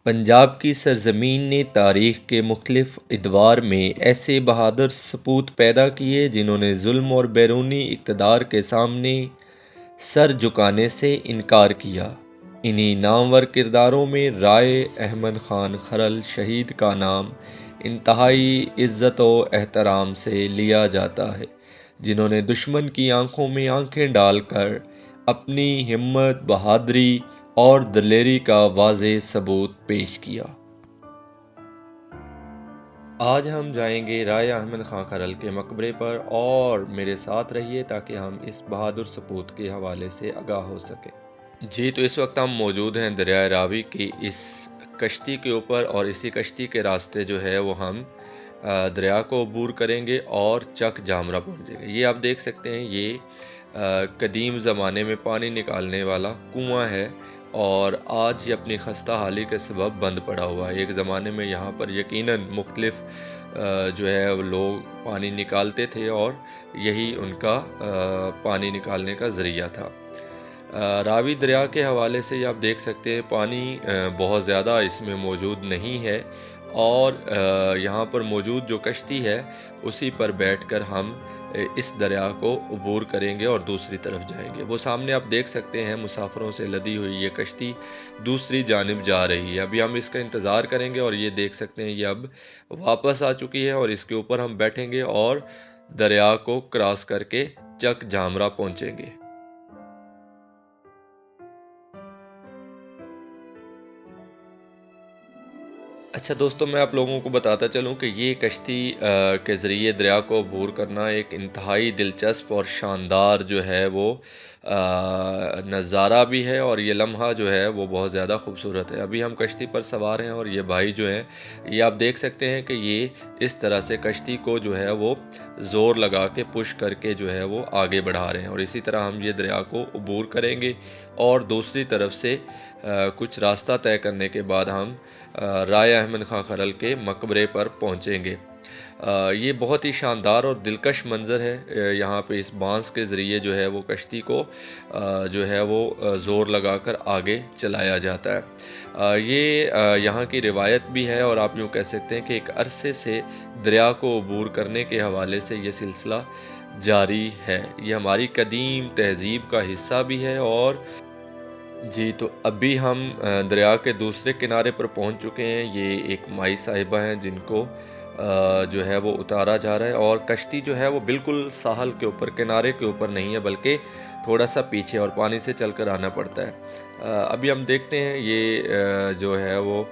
پنجاب کی سرزمین نے تاریخ کے مختلف ادوار میں ایسے بہادر سپوت پیدا کیے جنہوں نے ظلم اور بیرونی اقتدار کے سامنے سر جھکانے سے انکار کیا۔ انہی نامور کرداروں میں رائے احمد خان کھرل شہید کا نام انتہائی عزت و احترام سے لیا جاتا ہے، جنہوں نے دشمن کی آنکھوں میں آنکھیں ڈال کر اپنی ہمت، بہادری اور دلیری کا واضح ثبوت پیش کیا۔ آج ہم جائیں گے رائے احمد خان کھرل کے مقبرے پر، اور میرے ساتھ رہیے تاکہ ہم اس بہادر سپوت کے حوالے سے آگاہ ہو سکیں۔ جی، تو اس وقت ہم موجود ہیں دریائے راوی کی اس کشتی کے اوپر، اور اسی کشتی کے راستے جو ہے وہ ہم دریا کو عبور کریں گے اور چک جامرا پہنچیں گے۔ یہ آپ دیکھ سکتے ہیں، یہ قدیم زمانے میں پانی نکالنے والا کنواں ہے، اور آج یہ اپنی خستہ حالی کے سبب بند پڑا ہوا ہے۔ ایک زمانے میں یہاں پر یقیناً مختلف جو ہے لوگ پانی نکالتے تھے، اور یہی ان کا پانی نکالنے کا ذریعہ تھا۔ راوی دریا کے حوالے سے آپ دیکھ سکتے ہیں پانی بہت زیادہ اس میں موجود نہیں ہے، اور یہاں پر موجود جو کشتی ہے اسی پر بیٹھ کر ہم اس دریا کو عبور کریں گے اور دوسری طرف جائیں گے۔ وہ سامنے آپ دیکھ سکتے ہیں مسافروں سے لدی ہوئی یہ کشتی دوسری جانب جا رہی ہے۔ ابھی ہم اس کا انتظار کریں گے، اور یہ دیکھ سکتے ہیں یہ اب واپس آ چکی ہے، اور اس کے اوپر ہم بیٹھیں گے اور دریا کو کراس کر کے چک جامرا پہنچیں گے۔ اچھا دوستو، میں آپ لوگوں کو بتاتا چلوں کہ یہ کشتی کے ذریعے دریا کو عبور کرنا ایک انتہائی دلچسپ اور شاندار جو ہے وہ نظارہ بھی ہے، اور یہ لمحہ جو ہے وہ بہت زیادہ خوبصورت ہے۔ ابھی ہم کشتی پر سوار ہیں، اور یہ بھائی جو ہیں یہ آپ دیکھ سکتے ہیں کہ یہ اس طرح سے کشتی کو جو ہے وہ زور لگا کے پش کر کے جو ہے وہ آگے بڑھا رہے ہیں، اور اسی طرح ہم یہ دریا کو عبور کریں گے، اور دوسری طرف سے کچھ راستہ طے کرنے کے بعد ہم رائے احمد خان کھرل کے مقبرے پر پہنچیں گے۔ یہ بہت ہی شاندار اور دلکش منظر ہے۔ یہاں پہ اس بانس کے ذریعے جو ہے وہ کشتی کو جو ہے وہ زور لگا کر آگے چلایا جاتا ہے۔ یہ یہاں کی روایت بھی ہے، اور آپ یوں کہہ سکتے ہیں کہ ایک عرصے سے دریا کو عبور کرنے کے حوالے سے یہ سلسلہ جاری ہے۔ یہ ہماری قدیم تہذیب کا حصہ بھی ہے۔ اور جی، تو ابھی ہم دریا کے دوسرے کنارے پر پہنچ چکے ہیں۔ یہ ایک مائی صاحبہ ہیں جن کو جو ہے وہ اتارا جا رہا ہے، اور کشتی جو ہے وہ بالکل ساحل کے اوپر، کنارے کے اوپر نہیں ہے، بلکہ تھوڑا سا پیچھے، اور پانی سے چل کر آنا پڑتا ہے۔ ابھی ہم دیکھتے ہیں یہ جو ہے وہ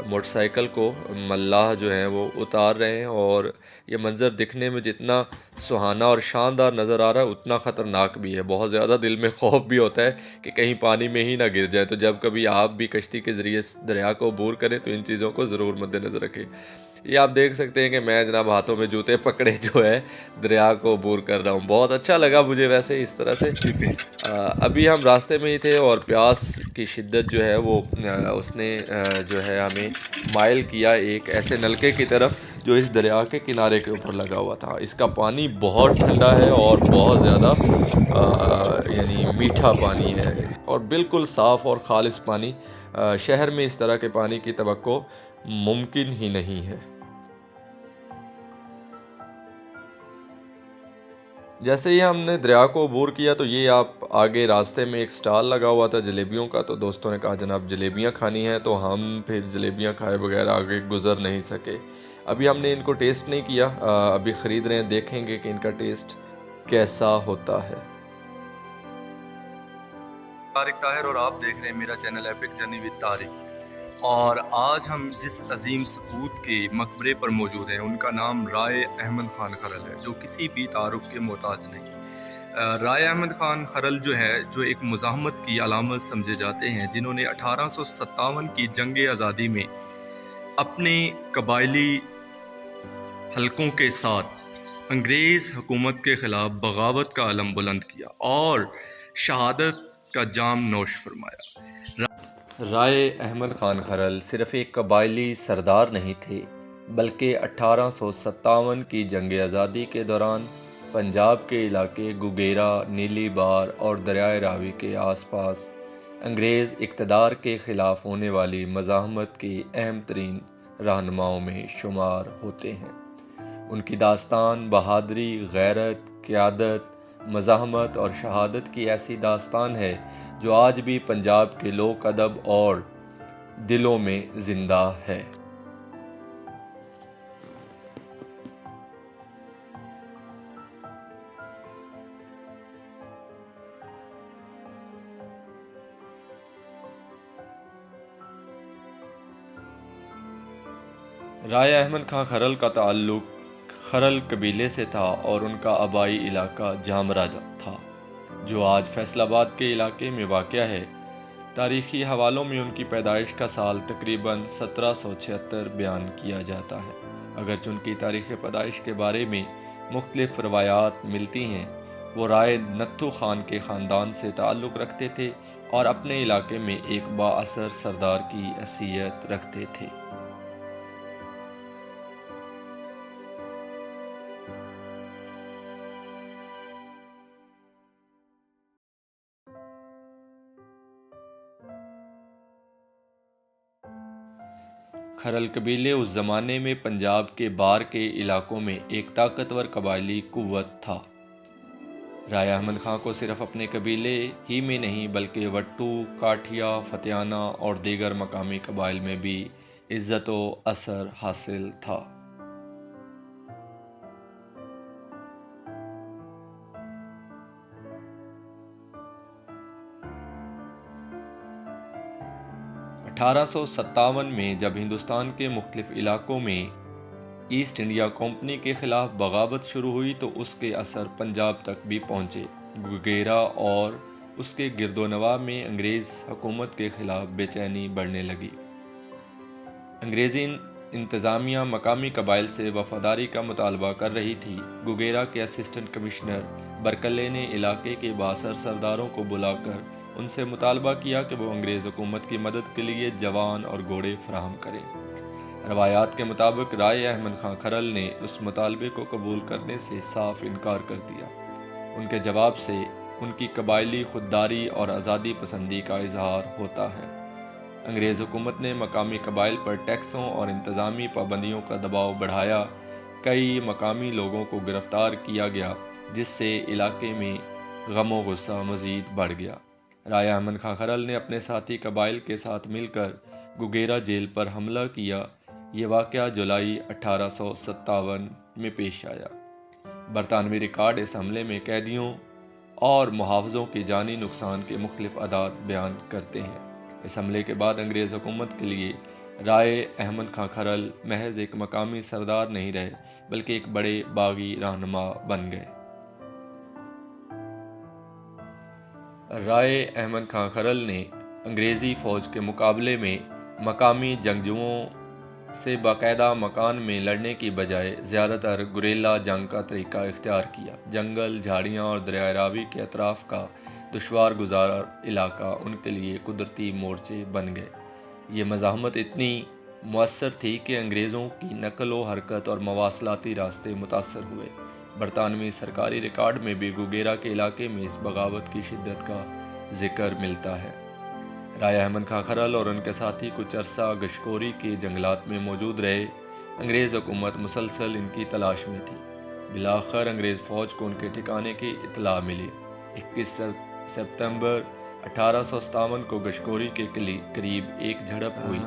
موٹر سائیکل کو ملاح جو ہیں وہ اتار رہے ہیں، اور یہ منظر دکھنے میں جتنا سہانا اور شاندار نظر آ رہا ہے اتنا خطرناک بھی ہے۔ بہت زیادہ دل میں خوف بھی ہوتا ہے کہ کہیں پانی میں ہی نہ گر جائے۔ تو جب کبھی آپ بھی کشتی کے ذریعے دریا کو عبور کریں تو ان چیزوں کو ضرور مد نظر رکھیں۔ یہ آپ دیکھ سکتے ہیں کہ میں جناب ہاتھوں میں جوتے پکڑے جو ہے دریا کو عبور کر رہا ہوں۔ بہت اچھا لگا مجھے ویسے اس طرح سے۔ ابھی ہم راستے میں ہی تھے، اور پیاس کی شدت جو ہے وہ اس نے جو ہے ہمیں مائل کیا ایک ایسے نلکے کی طرف جو اس دریا کے کنارے کے اوپر لگا ہوا تھا۔ اس کا پانی بہت ٹھنڈا ہے، اور بہت زیادہ یعنی میٹھا پانی ہے، اور بالکل صاف اور خالص پانی۔ شہر میں اس طرح کے پانی کی توقع ممکن ہی نہیں ہے۔ جیسے ہی ہم نے دریا کو عبور کیا تو یہ آپ آگے راستے میں ایک سٹال لگا ہوا تھا جلیبیوں کا، تو دوستوں نے کہا جناب جلیبیاں کھانی ہیں، تو ہم پھر جلیبیاں کھائے بغیر آگے گزر نہیں سکے۔ ابھی ہم نے ان کو ٹیسٹ نہیں کیا، ابھی خرید رہے ہیں، دیکھیں گے کہ ان کا ٹیسٹ کیسا ہوتا ہے۔ طارق طاہر، اور آپ دیکھ رہے ہیں میرا channel epic journey with Tariq. اور آج ہم جس عظیم سپوت کے مقبرے پر موجود ہیں ان کا نام رائے احمد خان کھرل ہے، جو کسی بھی تعارف کے محتاج نہیں۔ رائے احمد خان کھرل جو ہے، جو ایک مزاحمت کی علامت سمجھے جاتے ہیں، جنہوں نے 1857 کی جنگ آزادی میں اپنے قبائلی حلقوں کے ساتھ انگریز حکومت کے خلاف بغاوت کا علم بلند کیا اور شہادت کا جام نوش فرمایا۔ رائے احمد خان کھرل صرف ایک قبائلی سردار نہیں تھے، بلکہ 1857 کی جنگ آزادی کے دوران پنجاب کے علاقے گوگیرا، نیلی بار اور دریائے راوی کے آس پاس انگریز اقتدار کے خلاف ہونے والی مزاحمت کے اہم ترین رہنماؤں میں شمار ہوتے ہیں۔ ان کی داستان بہادری، غیرت، قیادت، مزاحمت اور شہادت کی ایسی داستان ہے جو آج بھی پنجاب کے لوک ادب اور دلوں میں زندہ ہے۔ رائے احمد خان کھرل کا تعلق کھرل قبیلے سے تھا اور ان کا آبائی علاقہ جامرا تھا، جو آج فیصل آباد کے علاقے میں واقع ہے۔ تاریخی حوالوں میں ان کی پیدائش کا سال تقریباً 1776 بیان کیا جاتا ہے، اگرچہ ان کی تاریخ پیدائش کے بارے میں مختلف روایات ملتی ہیں۔ وہ رائے نتھو خان کے خاندان سے تعلق رکھتے تھے اور اپنے علاقے میں ایک بااثر سردار کی حیثیت رکھتے تھے۔ کھرل قبیلے اس زمانے میں پنجاب کے بار کے علاقوں میں ایک طاقتور قبائلی قوت تھا۔ رائے احمد خان کو صرف اپنے قبیلے ہی میں نہیں بلکہ وٹو، کاٹھیا، فتیانہ اور دیگر مقامی قبائل میں بھی عزت و اثر حاصل تھا۔ 1857 میں جب ہندوستان کے مختلف علاقوں میں ایسٹ انڈیا کمپنی کے خلاف بغاوت شروع ہوئی تو اس کے اثر پنجاب تک بھی پہنچے۔ گوگیرا اور اس کے گرد و نواح میں انگریز حکومت کے خلاف بے چینی بڑھنے لگی۔ انگریزی انتظامیہ مقامی قبائل سے وفاداری کا مطالبہ کر رہی تھی۔ گوگیرا کے اسسٹنٹ کمشنر برکلے نے علاقے کے بااثر سرداروں کو بلا کر ان سے مطالبہ کیا کہ وہ انگریز حکومت کی مدد کے لیے جوان اور گھوڑے فراہم کریں۔ روایات کے مطابق رائے احمد خان کھرل نے اس مطالبے کو قبول کرنے سے صاف انکار کر دیا۔ ان کے جواب سے ان کی قبائلی خودداری اور آزادی پسندی کا اظہار ہوتا ہے۔ انگریز حکومت نے مقامی قبائل پر ٹیکسوں اور انتظامی پابندیوں کا دباؤ بڑھایا۔ کئی مقامی لوگوں کو گرفتار کیا گیا، جس سے علاقے میں غم و غصہ مزید بڑھ گیا۔ رائے احمد خان کھرل نے اپنے ساتھی قبائل کے ساتھ مل کر گوگیرا جیل پر حملہ کیا۔ یہ واقعہ جولائی 1857 میں پیش آیا۔ برطانوی ریکارڈ اس حملے میں قیدیوں اور محافظوں کی جانی نقصان کے مختلف اعداد بیان کرتے ہیں۔ اس حملے کے بعد انگریز حکومت کے لیے رائے احمد خان کھرل محض ایک مقامی سردار نہیں رہے بلکہ ایک بڑے باغی رہنما بن گئے۔ رائے احمد خان کھرل نے انگریزی فوج کے مقابلے میں مقامی جنگجوؤں سے باقاعدہ میدان میں لڑنے کی بجائے زیادہ تر گریلا جنگ کا طریقہ اختیار کیا۔ جنگل، جھاڑیاں اور دریائے راوی کے اطراف کا دشوار گزار علاقہ ان کے لیے قدرتی مورچے بن گئے۔ یہ مزاحمت اتنی مؤثر تھی کہ انگریزوں کی نقل و حرکت اور مواصلاتی راستے متاثر ہوئے۔ برطانوی سرکاری ریکارڈ میں بھی گوگیرا کے علاقے میں اس بغاوت کی شدت کا ذکر ملتا ہے۔ رائے احمد خان کھرل اور ان کے ساتھی کچھ عرصہ گشکوری کے جنگلات میں موجود رہے۔ انگریز حکومت مسلسل ان کی تلاش میں تھی۔ بالآخر انگریز فوج کو ان کے ٹھکانے کی اطلاع ملی۔ 21 ستمبر 1857 کو گشکوری کے قریب ایک جھڑپ ہوئی۔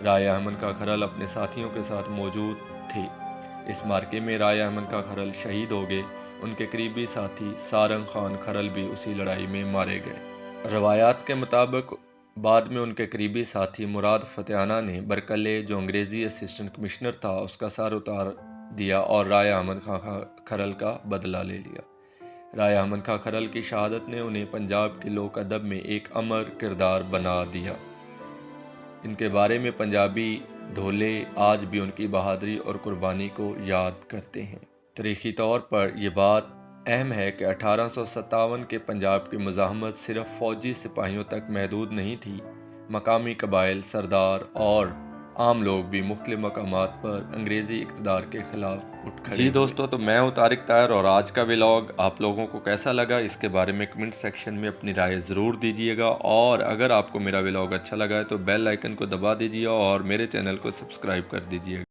رائے احمد خان کھرل اپنے ساتھیوں کے ساتھ موجود تھے۔ اس معرکے میں رائے احمد خان کھرل شہید ہو گئے۔ ان کے قریبی ساتھی سارنگ خان کھرل بھی اسی لڑائی میں مارے گئے۔ روایات کے مطابق بعد میں ان کے قریبی ساتھی مراد فتیانہ نے برکلے، جو انگریزی اسسٹنٹ کمشنر تھا، اس کا سر اتار دیا اور رائے احمد خان کھرل کا بدلہ لے لیا۔ رائے احمد خان کھرل کی شہادت نے انہیں پنجاب کے لوک ادب میں ایک امر کردار بنا دیا۔ ان کے بارے میں پنجابی ڈھولے آج بھی ان کی بہادری اور قربانی کو یاد کرتے ہیں۔ تاریخی طور پر یہ بات اہم ہے کہ 1857 کے پنجاب کی مزاحمت صرف فوجی سپاہیوں تک محدود نہیں تھی۔ مقامی قبائل، سردار اور عام لوگ بھی مختلف مقامات پر انگریزی اقتدار کے خلاف اٹھ کھڑے. جی دوستو، تو میں ہوں طارق طاہر، اور آج کا ولاگ آپ لوگوں کو کیسا لگا اس کے بارے میں کمنٹ سیکشن میں اپنی رائے ضرور دیجیے گا، اور اگر آپ کو میرا ولاگ اچھا لگا ہے تو بیل آئیکن کو دبا دیجیے اور میرے چینل کو سبسکرائب کر دیجیے گا.